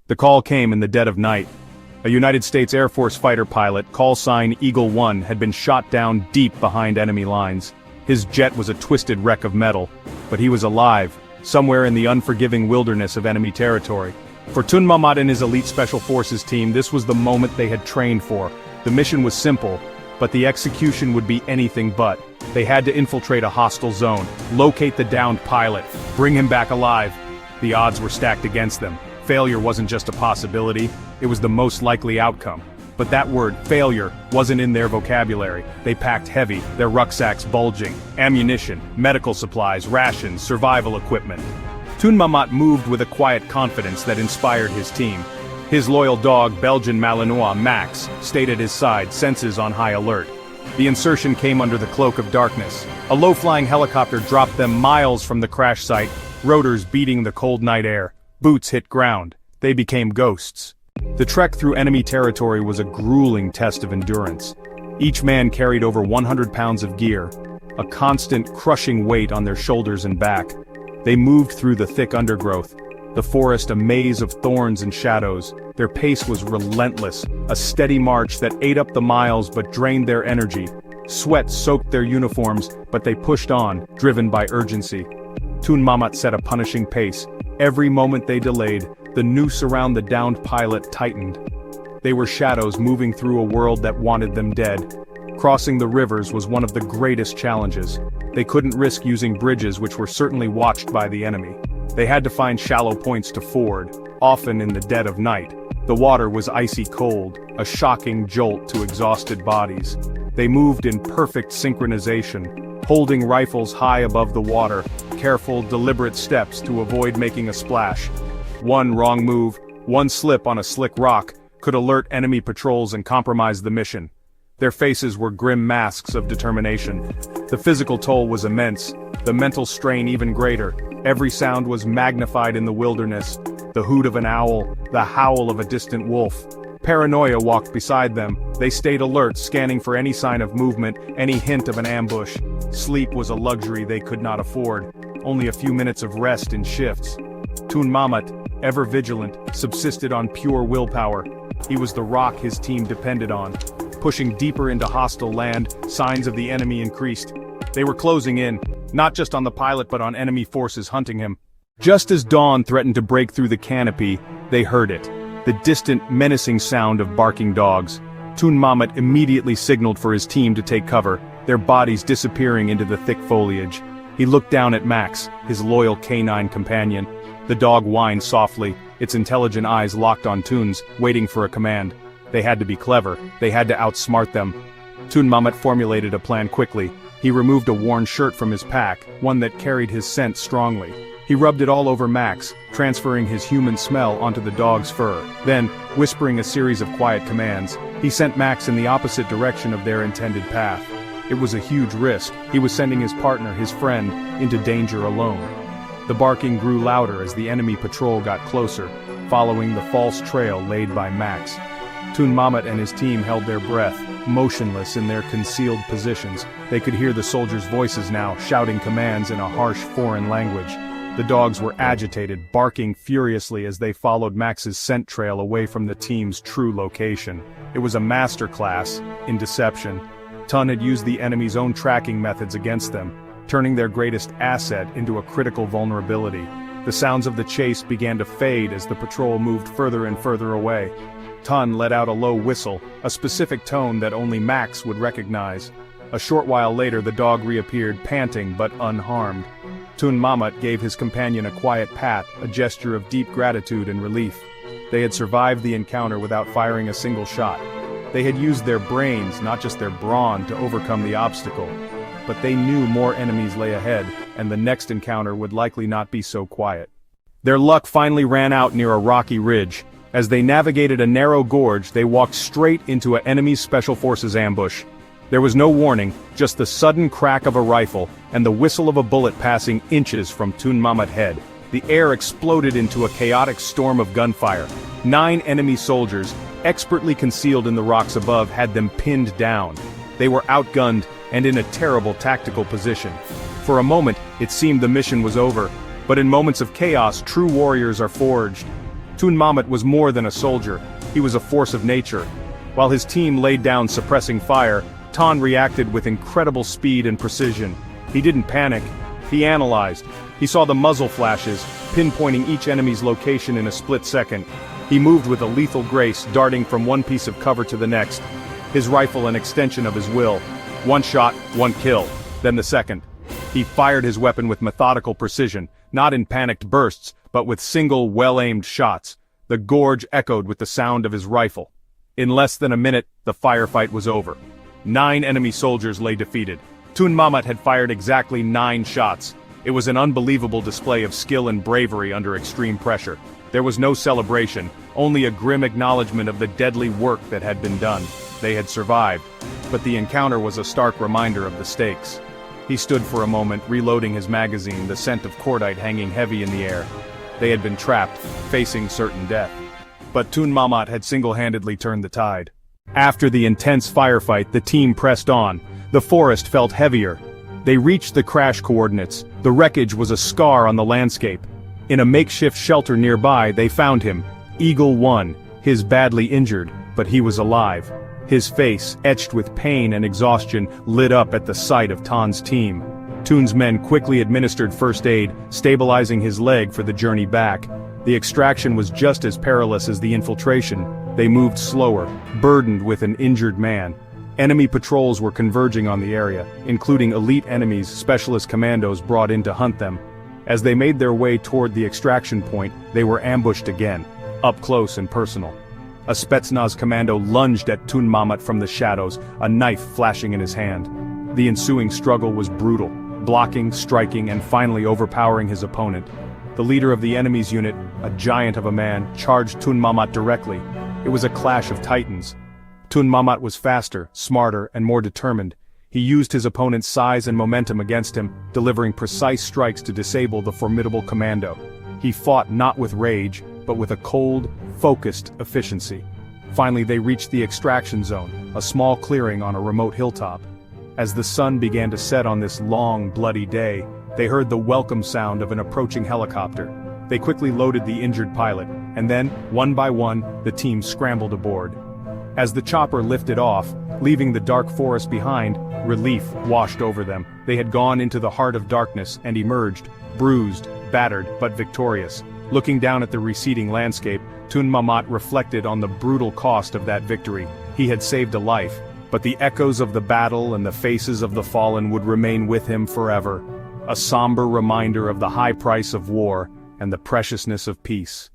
The call came in the dead of night. A United States Air Force fighter pilot, call sign Eagle 1, had been shot down deep behind enemy lines. His jet was a twisted wreck of metal, but he was alive, somewhere in the unforgiving wilderness of enemy territory. For Mamat and his elite special forces team, this was the moment they had trained for. The mission was simple, but the execution would be anything but. They had to infiltrate a hostile zone, locate the downed pilot, bring him back alive. The odds were stacked against them. Failure wasn't just a possibility, it was the most likely outcome. But that word, failure, wasn't in their vocabulary. They packed heavy, their rucksacks bulging, ammunition, medical supplies, rations, survival equipment. Mamat moved with a quiet confidence that inspired his team. His loyal dog, Belgian Malinois Max, stayed at his side, senses on high alert. The insertion came under the cloak of darkness. A low-flying helicopter dropped them miles from the crash site, rotors beating the cold night air. Boots hit ground. They became ghosts. The trek through enemy territory was a grueling test of endurance. Each man carried over 100 pounds of gear, a constant crushing weight on their shoulders and back. They moved through the thick undergrowth, the forest a maze of thorns and shadows. Their pace was relentless, a steady march that ate up the miles but drained their energy. Sweat soaked their uniforms, but they pushed on, driven by urgency. Mamat set a punishing pace. Every moment they delayed, the noose around the downed pilot tightened. They were shadows moving through a world that wanted them dead. Crossing the rivers was one of the greatest challenges. They couldn't risk using bridges which were certainly watched by the enemy. They had to find shallow points to ford, often in the dead of night. The water was icy cold, a shocking jolt to exhausted bodies. They moved in perfect synchronization, holding rifles high above the water, careful, deliberate steps to avoid making a splash. One wrong move, one slip on a slick rock, could alert enemy patrols and compromise the mission. Their faces were grim masks of determination. The physical toll was immense, the mental strain even greater. Every sound was magnified in the wilderness. The hoot of an owl, the howl of a distant wolf. Paranoia walked beside them. They stayed alert, scanning for any sign of movement, any hint of an ambush. Sleep was a luxury they could not afford. Only a few minutes of rest in shifts. Mamat, ever vigilant, subsisted on pure willpower. He was the rock his team depended on. Pushing deeper into hostile land, signs of the enemy increased. They were closing in, not just on the pilot but on enemy forces hunting him. Just as dawn threatened to break through the canopy, they heard it. The distant, menacing sound of barking dogs. Mamat immediately signaled for his team to take cover, their bodies disappearing into the thick foliage. He looked down at Max, his loyal canine companion. The dog whined softly, its intelligent eyes locked on Toon's, waiting for a command. They had to be clever, they had to outsmart them. Mamat formulated a plan quickly. He removed a worn shirt from his pack, one that carried his scent strongly. He rubbed it all over Max, transferring his human smell onto the dog's fur. Then, whispering a series of quiet commands, he sent Max in the opposite direction of their intended path. It was a huge risk. He was sending his partner, his friend, into danger alone. The barking grew louder as the enemy patrol got closer, following the false trail laid by Max. Mamat and his team held their breath, motionless in their concealed positions. They could hear the soldiers' voices now, shouting commands in a harsh foreign language. The dogs were agitated, barking furiously as they followed Max's scent trail away from the team's true location. It was a masterclass in deception. Had used the enemy's own tracking methods against them, turning their greatest asset into a critical vulnerability. The sounds of the chase began to fade as the patrol moved further and further away. Let out a low whistle, a specific tone that only Max would recognize. A short while later the dog reappeared, panting but unharmed. Mamat gave his companion a quiet pat, a gesture of deep gratitude and relief. They had survived the encounter without firing a single shot. They had used their brains, not just their brawn, to overcome the obstacle. But they knew more enemies lay ahead, and the next encounter would likely not be so quiet. Their luck finally ran out near a rocky ridge. As they navigated a narrow gorge, they walked straight into an enemy special forces ambush. There was no warning, just the sudden crack of a rifle, and the whistle of a bullet passing inches from Mamat's head. The air exploded into a chaotic storm of gunfire. 9 enemy soldiers, expertly concealed in the rocks above, had them pinned down. They were outgunned and in a terrible tactical position. For a moment, it seemed the mission was over, but in moments of chaos, true warriors are forged. Tun Mamat was more than a soldier, he was a force of nature. While his team laid down suppressing fire, Tan reacted with incredible speed and precision. He didn't panic, he analyzed. He saw the muzzle flashes, pinpointing each enemy's location in a split second. He moved with a lethal grace, darting from one piece of cover to the next. His rifle an extension of his will. One shot, one kill, then the second. He fired his weapon with methodical precision, not in panicked bursts, but with single, well-aimed shots. The gorge echoed with the sound of his rifle. In less than a minute, the firefight was over. 9 enemy soldiers lay defeated. Tun Mamat had fired exactly 9 shots. It was an unbelievable display of skill and bravery under extreme pressure. There was no celebration, only a grim acknowledgement of the deadly work that had been done. They had survived, but the encounter was a stark reminder of the stakes. He stood for a moment, reloading his magazine, the scent of cordite hanging heavy in the air. They had been trapped, facing certain death. But Tun Mamat had single-handedly turned the tide. After the intense firefight, the team pressed on. The forest felt heavier. They reached the crash coordinates. The wreckage was a scar on the landscape. In a makeshift shelter nearby, they found him, Eagle 1, his badly injured, but he was alive. His face, etched with pain and exhaustion, lit up at the sight of Tan's team. Tun's men quickly administered first aid, stabilizing his leg for the journey back. The extraction was just as perilous as the infiltration. They moved slower, burdened with an injured man. Enemy patrols were converging on the area, including elite enemies specialist commandos brought in to hunt them. As they made their way toward the extraction point, they were ambushed again, up close and personal. A Spetsnaz commando lunged at Tun Mamat from the shadows, a knife flashing in his hand. The ensuing struggle was brutal, blocking, striking, and finally overpowering his opponent. The leader of the enemy's unit, a giant of a man, charged Tun Mamat directly. It was a clash of titans. Tun Mamat was faster, smarter, and more determined. He used his opponent's size and momentum against him, delivering precise strikes to disable the formidable commando. He fought not with rage, but with a cold, focused efficiency. Finally they reached the extraction zone, a small clearing on a remote hilltop. As the sun began to set on this long, bloody day, they heard the welcome sound of an approaching helicopter. They quickly loaded the injured pilot, and then, one by one, the team scrambled aboard. As the chopper lifted off, leaving the dark forest behind, relief washed over them. They had gone into the heart of darkness and emerged, bruised, battered, but victorious. Looking down at the receding landscape, Tun Mamat reflected on the brutal cost of that victory. He had saved a life, but the echoes of the battle and the faces of the fallen would remain with him forever. A somber reminder of the high price of war and the preciousness of peace.